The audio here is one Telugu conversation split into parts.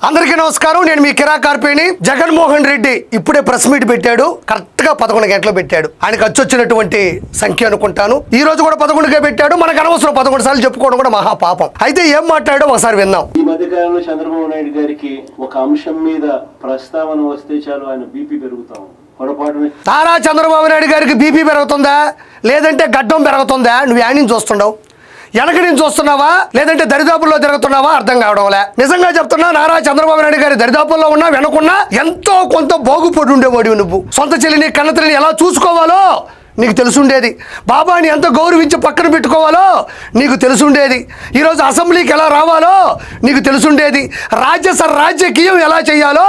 అందరికీ నమస్కారం. నేను మీ కిరా కార్పేని. జగన్మోహన్ రెడ్డి ఇప్పుడే ప్రెస్ మీట్ పెట్టాడు. కరెక్ట్ గా 11 గంటలు పెట్టాడు. ఆయనకు వచ్చినటువంటి సంఖ్య అనుకుంటాను. ఈ రోజు కూడా 11కే పెట్టాడు. మనకు అనవసరం 11 సార్లు చెప్పుకోవడం కూడా మహా పాపం. అయితే ఏం మాట్లాడాడో ఒకసారి విందాం. ఈ మధ్యకాలంలో చంద్రబాబు నాయుడు గారికి ఒక అంశం మీద ప్రస్తావన వస్తే చాలు ఆయన బీపీ పెరుగుతాం. నారా చంద్రబాబు నాయుడు గారికి బీపీ పెరుగుతుందా లేదంటే గడ్డం పెరుగుతుందా? నువ్వు యాడ్ నుంచి చూస్తున్నావు, వెనక నుంచి చూస్తున్నావా లేదంటే దరిదాపుల్లో తిరుగుతున్నావా అర్థం కావడంలే. నిజంగా చెప్తున్నా, నారా చంద్రబాబు నాయుడు గారి దరిదాపుల్లో ఉన్నా వెనకున్నా ఎంతో కొంత బాగుపడి ఉండేవాడివి. నువ్వు సొంత చెల్లిని కన్నతల్లిని ఎలా చూసుకోవాలో నీకు తెలుసుండేది. బాబాని ఎంత గౌరవించి పక్కన పెట్టుకోవాలో నీకు తెలుసుండేది. ఈరోజు అసెంబ్లీకి ఎలా రావాలో నీకు తెలుసుండేది. రాజకీయం ఎలా చేయాలో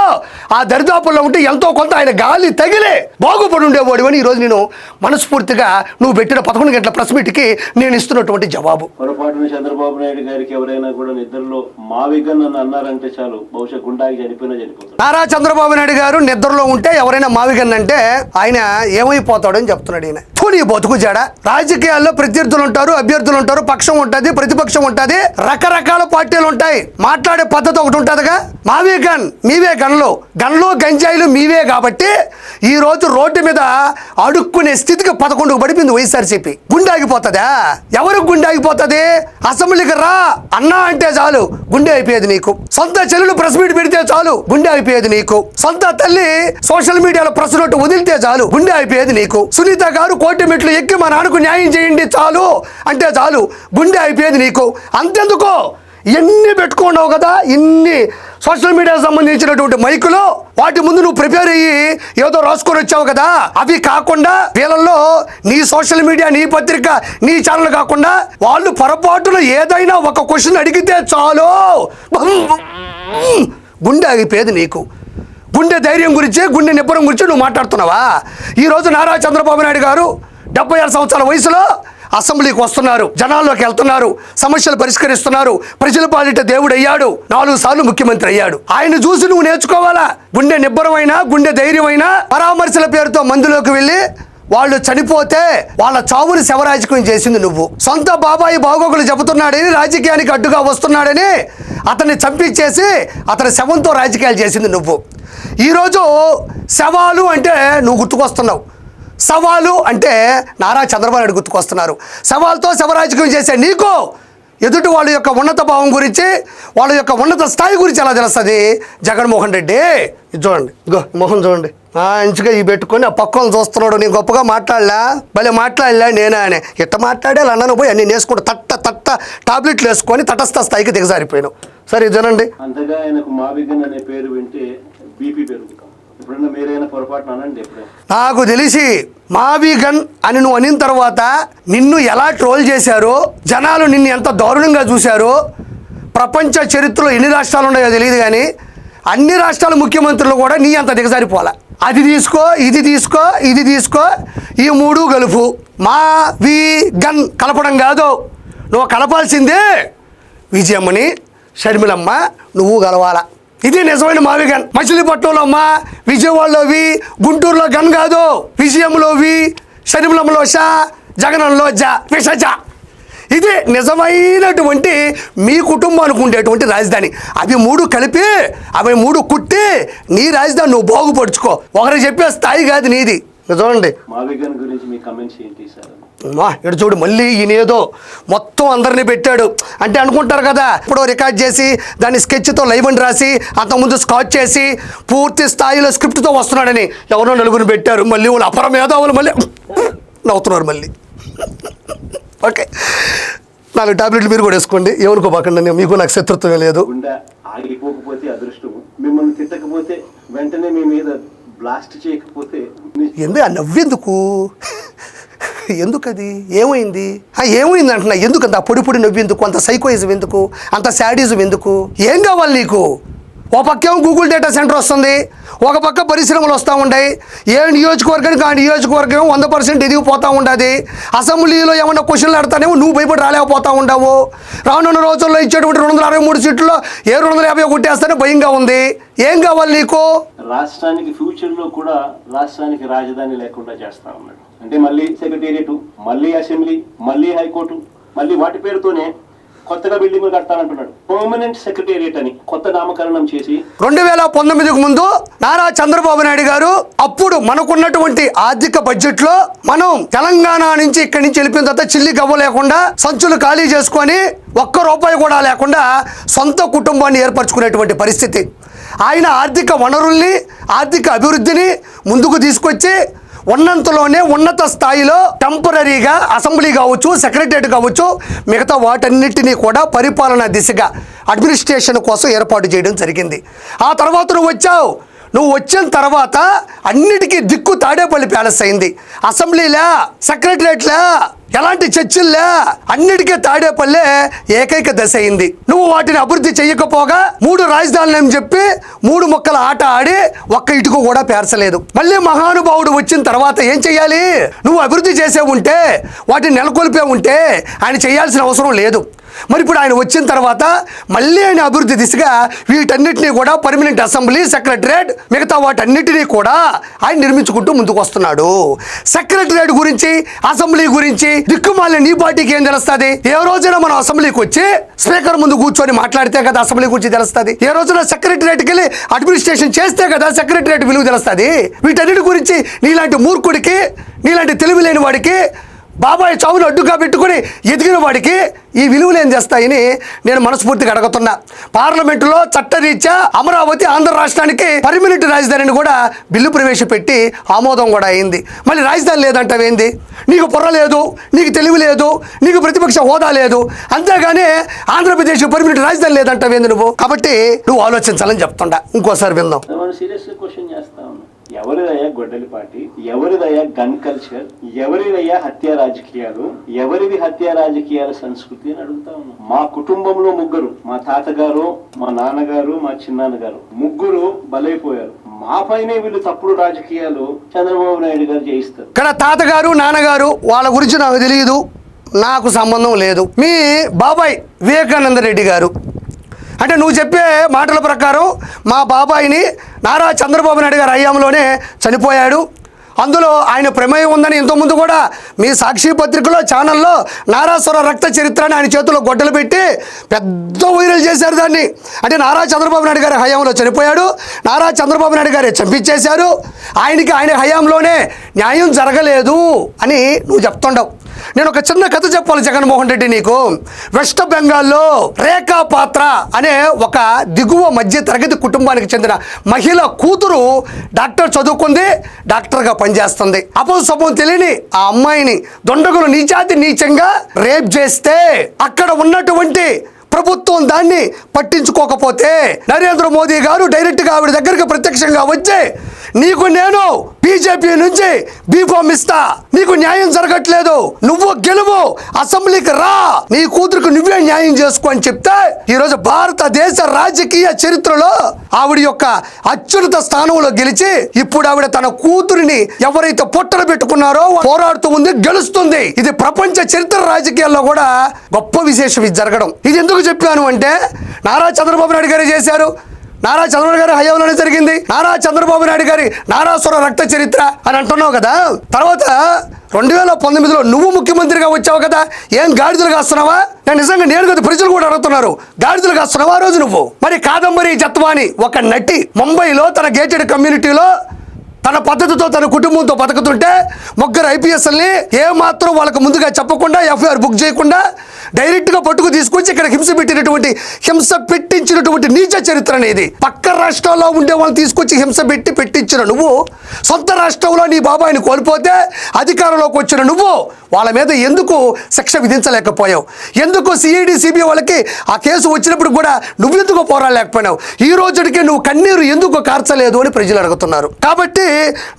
ఆ దరిదాపుల్లో ఉంటే ఎంతో కొంత ఆయన గాలి తగిలే బాగుపడి ఉండేవాడు అని ఈరోజు నేను మనస్ఫూర్తిగా నువ్వు పెట్టిన 11 గంటల ప్రెస్ మీట్కి నేను ఇస్తున్నటువంటి జవాబు. పొరపాటున చంద్రబాబు నాయుడు గారికి ఎవరైనా కూడా నిద్రలో మావిగన్ అని అన్నారంటే చాలు, బహుశా గుండాకి చనిపోతారు. నారా చంద్రబాబు నాయుడు గారు నిద్రలో ఉంటే ఎవరైనా మావిగన్ అంటే ఆయన ఏమైపోతాడని చెప్తున్నాడు. ఈయన నీ బతుకు జడ. రాజకీయాల్లో ప్రత్యర్థులు ఉంటారు, అభ్యర్థులు ఉంటారు, పక్షం ఉంటుంది, ప్రతిపక్షం ఉంటుంది, రకరకాల పార్టీలు ఉంటాయి. మాట్లాడే పద్ధతి ఒకటి ఉంటుందిగా. మావే గన్, మీవే గన్లు, గంజాయిలు మీవే. కాబట్టి ఈ రోజు రోడ్డు మీద అడుక్కునే స్థితికి 11కు పడిపోయింది వైఎస్ఆర్సీపీ. గుండె ఆగిపోతుందా? ఎవరికి గుండె ఆగిపోతుంది? అసెంబ్లీకి రా అన్నా అంటే చాలు గుండె అయిపోయేది నీకు. సొంత చెల్లెలు ప్రెస్ మీట్ పెడితే చాలు గుండె అయిపోయేది నీకు. సొంత తల్లి సోషల్ మీడియాలో ప్రెస్ నోట్ వదిలితే చాలు గుండె అయిపోయేది నీకు. సునీత గారు కోటి మెట్లు ఎక్కి మా నాన్నకు న్యాయం చేయండి చాలు అంటే చాలు గుండె అయిపోయేది నీకు. అంతెందుకో ఎన్ని పెట్టుకున్నావు కదా, ఇన్ని సోషల్ మీడియాకి సంబంధించినటువంటి మైకులు, వాటి ముందు నువ్వు ప్రిపేర్ అయ్యి ఏదో రాసుకొని వచ్చావు కదా. అవి కాకుండా వీళ్ళల్లో నీ సోషల్ మీడియా, నీ పత్రిక, నీ ఛానల్ కాకుండా వాళ్ళు పొరపాటున ఏదైనా ఒక క్వశ్చన్ అడిగితే చాలు గుండె ఆగిపోయేది నీకు. గుండె ధైర్యం గురించి, గుండె నిబ్బరం గురించి నువ్వు మాట్లాడుతున్నావా? ఈరోజు నారా చంద్రబాబు నాయుడు గారు 76 సంవత్సరాల వయసులో అసెంబ్లీకి వస్తున్నారు, జనాల్లోకి వెళ్తున్నారు, సమస్యలు పరిష్కరిస్తున్నారు, ప్రజల పాలిట దేవుడు అయ్యాడు, 4 సార్లు ముఖ్యమంత్రి అయ్యాడు. ఆయన చూసి నువ్వు నేర్చుకోవాలా. గుండె నిబ్బరమైనా, గుండె ధైర్యమైనా పరామర్శల పేరుతో మందులోకి వెళ్ళి వాళ్ళు చనిపోతే వాళ్ళ చావుని శవరాజకీయం చేసింది నువ్వు. సొంత బాబాయి బాగోగులు చెబుతున్నాడని, రాజకీయానికి అడ్డుగా వస్తున్నాడని అతన్ని చంపించేసి అతని శవంతో రాజకీయాలు చేసింది నువ్వు. ఈరోజు శవాలు అంటే నువ్వు గుర్తుకొస్తున్నావు, సవాలు అంటే నారా చంద్రబాబు నాయుడు గుర్తుకొస్తున్నారు. సవాల్తో శవరాజకీయం చేసే నీకు ఎదుటి వాళ్ళ యొక్క ఉన్నత భావం గురించి, వాళ్ళ యొక్క ఉన్నత స్థాయి గురించి ఎలా తెలుస్తుంది? జగన్మోహన్ రెడ్డి ఇది చూడండి, మొహం చూడండి, మంచిగా ఈ పెట్టుకొని ఆ పక్కన చూస్తున్నాడు. నేను గొప్పగా మాట్లాడలా, భలే మాట్లాడలే నేనే అని ఇట్ట మాట్లాడే అన్నాను పోయి అన్ని వేసుకుంటూ తట్ట టాబ్లెట్లు వేసుకొని తటస్థ స్థాయికి దిగజారిపోయినావు. సరే జనండి. అంతగా ఆయనకు మావిగన్ అనే పేరు వింటే బీపీ పెరుగుతాం. ఎప్పుడన్నా మీరైనా పొరపాటున అనండి. నాకు తెలిసి మావిగన్ అని నువ్వు అనిన తర్వాత నిన్ను ఎలా ట్రోల్ చేశారో, జనాలు నిన్ను ఎంత దారుణంగా చూశారో, ప్రపంచ చరిత్రలో ఎన్ని రాష్ట్రాలు ఉన్నాయో తెలియదు కానీ అన్ని రాష్ట్రాల ముఖ్యమంత్రులు కూడా నీ అంత దిగజారిపోలే. అది తీసుకో, ఇది తీసుకో, ఇది తీసుకో, ఈ 3 కలుపు. మావిగన్ కలపడం కాదు, నువ్వు కలపాల్సిందే విజయమ్మని, షర్మిలమ్మ, నువ్వు కలవాలా. ఇది నిజమైన మావిగన్. మచిలీపట్నంలో అమ్మ, విజయవాడలోవి, గుంటూరులో గన్ కాదు, విజయంలోవి, షర్మిలమ్మలో షా, జగనంలో జా, విషజ. ఇది నిజమైనటువంటి మీ కుటుంబానికి ఉండేటువంటి రాజధాని. అవి 3 కలిపి, అవి 3 కుట్టి నీ రాజధాని నువ్వు బాగుపడుచుకో. ఒకరికి చెప్పే స్థాయి కాదు నీది. చూడండి మావిగన్ గురించి మీ కమెంట్స్ ఏంటి సార్? ఇక్కడ చూడు, మళ్ళీ ఈయనేదో మొత్తం అందరినీ పెట్టాడు అంటే అనుకుంటారు కదా. ఇప్పుడు రికార్డ్ చేసి దాన్ని స్కెచ్తో లైవ్ అని రాసి అంతకుముందు స్కాచ్ చేసి పూర్తి స్థాయిలో స్క్రిప్ట్తో వస్తున్నాడని ఎవరో 4 పెట్టారు. మళ్ళీ వాళ్ళు అపర మేధావులు మళ్ళీ నవ్వుతున్నారు మళ్ళీ. ఓకే, 4 టాబ్లెట్లు మీరు కూడా వేసుకోండి, ఏమనుకోబాకండి, మీకు నాకు శత్రుత్వం లేదు. గుండె ఆగిపోకపోతే అదృష్టం, మిమ్మల్ని తిట్టకపోతే వెంటనే మీ మీద బ్లాస్ట్ చేయకపోతే ఎందుకు ఆ నవ్వెందుకు? ఎందుకు అది ఏమైంది? ఏమైంది అంటున్నా. ఎందుకు అంత పొడి నవ్వెందుకు? అంత సైకోయిజం ఎందుకు? అంత శాడిజం ఎందుకు? ఏం కావాలి నీకు? ఒక పక్కేమో గూగుల్ డేటా సెంటర్ వస్తుంది, ఒక పక్క పరిశ్రమలు వస్తూ ఉంటాయి. ఏ నియోజకవర్గానికి ఆ నియోజకవర్గం 100% ఎదిగిపోతూ ఉంటుంది. అసెంబ్లీలో ఏమన్నా క్వశ్చన్లు ఆడతానేమో నువ్వు భయపడి రాలేకపోతూ ఉండవు. రానున్న రోజుల్లో ఇచ్చేటువంటి 263 సీట్లలో 250 కొట్టేస్తానే భయంగా ఉంది. ఏం కావాలి నీకు? రాష్ట్రానికి ఫ్యూచర్లో కూడా రాష్ట్రానికి రాజధాని లేకుండా చేస్తా ఉన్నాడు. అంటే మళ్ళీ సెక్రటేరియట్, మళ్ళీ అసెంబ్లీ, మళ్ళీ హైకోర్టు, మళ్ళీ వాటి పేరుతోనే కొత్తగా బిల్డింగ్లు కడతానంటున్నాడు. పర్మనెంట్ సెక్రటేరియట్ అని కొత్త నామకరణం చేసి 2019కు ముందు నారా చంద్రబాబు నాయుడు గారు అప్పుడు మనకున్నటువంటి ఆర్థిక బడ్జెట్ లో మనం తెలంగాణ నుంచి ఇక్కడి నుంచి వెళ్ళిపోయిన తర్వాత చిల్లి గవ్వ లేకుండా సంచులు ఖాళీ చేసుకొని ఒక్క రూపాయి కూడా లేకుండా సొంత కుటుంబాన్ని ఏర్పరచుకునేటువంటి పరిస్థితి. ఆయన ఆర్థిక వనరుల్ని ఆర్థిక అభివృద్ధిని ముందుకు తీసుకొచ్చి ఉన్నంతలోనే ఉన్నత స్థాయిలో టెంపరీగా అసెంబ్లీ కావచ్చు, సెక్రటరియట్ కావచ్చు, మిగతా వాటన్నిటినీ కూడా పరిపాలనా దిశగా అడ్మినిస్ట్రేషన్ కోసం ఏర్పాటు చేయడం జరిగింది. ఆ తర్వాత నువ్వు వచ్చిన తర్వాత అన్నిటికీ దిక్కు తాడేపల్లి ప్యాలెస్ అయింది. అసెంబ్లీలా, సెక్రటరియట్లా, ఎలాంటి చర్చల్లా అన్నిటికీ తాడేపల్లె ఏకైక దశ అయింది. నువ్వు వాటిని అభివృద్ధి చెయ్యకపోగా 3 రాజధానులని చెప్పి 3 ముక్కల ఆట ఆడి ఒక్క ఇటుకు కూడా పేర్చలేదు. మళ్ళీ మహానుభావుడు వచ్చిన తర్వాత ఏం చెయ్యాలి? నువ్వు అభివృద్ధి చేసే ఉంటే, వాటిని నెలకొల్పే ఉంటే ఆయన చేయాల్సిన అవసరం లేదు. మరి ఇప్పుడు ఆయన వచ్చిన తర్వాత మళ్ళీ ఆయన అభివృద్ధి దిశగా వీటన్నిటినీ కూడా పర్మనెంట్ అసెంబ్లీ, సెక్రటరియట్, మిగతా వాటన్నిటినీ కూడా ఆయన నిర్మించుకుంటూ ముందుకు వస్తున్నాడు. సెక్రటరియట్ గురించి, అసెంబ్లీ గురించి దిక్కుమాలిన నీ పార్టీకి ఏం తెలుస్తుంది? ఏ రోజైనా మనం అసెంబ్లీకి వచ్చి స్పీకర్ ముందు కూర్చొని మాట్లాడితే కదా అసెంబ్లీ గురించి తెలుస్తుంది. ఏ రోజున సెక్రటరియట్కి వెళ్ళి అడ్మినిస్ట్రేషన్ చేస్తే కదా సెక్రటరియట్ విలువ తెలుస్తుంది. వీటన్నిటి గురించి నీలాంటి మూర్ఖుడికి, నీలాంటి తెలివి లేని వాడికి, బాబాయ్ చావును అడ్డుగా పెట్టుకుని ఎదిగిన వాడికి ఈ విలువలు ఏం చేస్తాయని నేను మనస్ఫూర్తిగా అడుగుతున్నా. పార్లమెంటులో చట్టరీత్యా అమరావతి ఆంధ్ర రాష్ట్రానికి పర్మనెంట్ రాజధానిని కూడా బిల్లు ప్రవేశపెట్టి ఆమోదం కూడా అయింది. మళ్ళీ రాజధాని లేదంటావేంది? నీకు పొర్ర లేదు, నీకు తెలివి లేదు, నీకు ప్రతిపక్ష హోదా లేదు, అంతేగాని ఆంధ్రప్రదేశ్ పర్మనెంట్ రాజధాని లేదంటావేంది నువ్వు? కాబట్టి నువ్వు ఆలోచించాలని చెప్తుండా. ఇంకోసారి విందాం. సీరియస్ క్వశ్చన్ చేస్తా ఉన్నా. ఎవరిదయ్యా గొడ్డలి పార్టీ? ఎవరిదయ్యా గన్ కల్చర్? ఎవరిదయ్యా హత్య రాజకీయాలు? ఎవరిది హత్య రాజకీయాల సంస్కృతి అని అడుగుతా ఉన్నా. మా కుటుంబంలో 3, మా తాతగారు, మా నాన్నగారు, మా చిన్నాన్నగారు 3 బలైపోయారు. మా పైనే వీళ్ళు తప్పుడు రాజకీయాలు చంద్రబాబు నాయుడు గారు చేయిస్తారు. ఇక్కడ తాతగారు, నాన్నగారు వాళ్ళ గురించి నాకు తెలియదు, నాకు సంబంధం లేదు. మీ బాబాయ్ వివేకానంద రెడ్డి గారు అంటే నువ్వు చెప్పే మాటల ప్రకారం మా బాబాయిని నారా చంద్రబాబు నాయుడు గారి హయాంలోనే చనిపోయాడు. అందులో ఆయన ప్రమేయం ఉందని ఇంతకుముందు కూడా మీ సాక్షి పత్రికలో, ఛానల్లో నారాసుర రక్త చరిత్ర అని ఆయన చేతుల్లో గొడ్డలు పెట్టి పెద్ద వైరల్ చేశారు దాన్ని. అంటే నారా చంద్రబాబు నాయుడు గారి హయాంలో చనిపోయాడు, నారా చంద్రబాబు నాయుడు గారే చంపించేశారు, ఆయన హయాంలోనే న్యాయం జరగలేదు అని నువ్వు చెప్తుండవు. నేను ఒక చిన్న కథ చెప్పాలి జగన్మోహన్ రెడ్డి నీకు. వెస్ట్ బెంగాల్లో రేఖా పాత్ర అనే ఒక దిగువ మధ్య తరగతి కుటుంబానికి చెందిన మహిళ కూతురు డాక్టర్ చదువుకుంది, డాక్టర్గా పనిచేస్తుంది. అపోసపం తెలియని ఆ అమ్మాయిని దొండగులు నీచాతి నీచంగా రేప్ చేస్తే అక్కడ ఉన్నటువంటి ప్రభుత్వం దాన్ని పట్టించుకోకపోతే నరేంద్ర మోదీ గారు డైరెక్ట్గా ఆవిడ దగ్గరికి ప్రత్యక్షంగా వచ్చి నీకు నేను బీజేపీ నుంచి బీఫామ్ ఇస్తా, నీకు న్యాయం జరగట్లేదు, నువ్వు గెలువు, అసెంబ్లీకి రా, నీ కూతురుకు నువ్వే న్యాయం చేసుకో అని చెప్తే ఈరోజు భారతదేశ రాజకీయ చరిత్రలో ఆవిడ యొక్క అత్యున్నత స్థానంలో గెలిచి ఇప్పుడు ఆవిడ తన కూతురిని ఎవరైతే పొట్టలు పెట్టుకున్నారో పోరాడుతూ ఉంది, గెలుస్తుంది. ఇది ప్రపంచ చరిత్ర రాజకీయాల్లో కూడా గొప్ప విశేషం ఇది జరగడం. ఇది ఎందుకు చెప్పాను అంటే నారా చంద్రబాబు నాయుడు గారు చేశారు, నారా చంద్రబాబు గారి హయాంలోనే జరిగింది, నారా చంద్రబాబు నాయుడు గారి నారాసుర రక్త చరిత్ర అని అంటున్నావు కదా. తర్వాత 2019లో నువ్వు ముఖ్యమంత్రిగా వచ్చావు కదా, ఏం గాడిదలు కాస్తున్నావా? నేను కదా ప్రజలు కూడా అడుగుతున్నారు, గాడిదలు కాస్తున్నావా ఆ రోజు నువ్వు? మరి కాదంబరి జత్వాని ఒక నటి ముంబైలో తన గేటెడ్ కమ్యూనిటీలో తన పద్ధతితో తన కుటుంబంతో బతుకుతుంటే 3 ఐపీఎస్ఎల్ని ఏమాత్రం వాళ్ళకు ముందుగా చెప్పకుండా ఎఫ్ఐఆర్ బుక్ చేయకుండా డైరెక్ట్గా పట్టుకు తీసుకొచ్చి ఇక్కడ హింస పెట్టించినటువంటి నీచ చరిత్ర అనేది. పక్క రాష్ట్రాల్లో ఉండే వాళ్ళని తీసుకొచ్చి హింస పెట్టించిన నువ్వు సొంత రాష్ట్రంలో నీ బాబాయిని కోల్పోతే అధికారంలోకి వచ్చిన నువ్వు వాళ్ళ మీద ఎందుకు శిక్ష విధించలేకపోయావు? ఎందుకు సిఐడి సిబిఐ వాళ్ళకి ఆ కేసు వచ్చినప్పుడు కూడా నువ్వెందుకు పోరాడలేకపోయినావు? ఈ రోజుడికి నువ్వు కన్నీరు ఎందుకు కార్చలేదు అని ప్రజలు అడుగుతున్నారు. కాబట్టి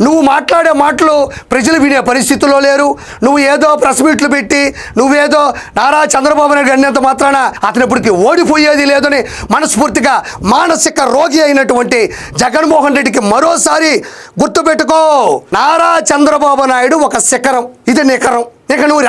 నువ్వు మాట్లాడే మాటలు ప్రజలు వినే పరిస్థితుల్లో లేరు. నువ్వు ఏదో ప్రెస్ మీట్లు పెట్టి నువ్వేదో నారా చంద్రబాబు నాయుడు అన్నంత మాత్రాన అతను ఇప్పటికి ఓడిపోయేది లేదని మనస్ఫూర్తిగా మానసిక రోగి అయినటువంటి జగన్మోహన్ రెడ్డికి మరోసారి గుర్తుపెట్టుకో, నారా చంద్రబాబు నాయుడు ఒక శిఖరం, ఇది నిఖరం. ఇక నువ్వు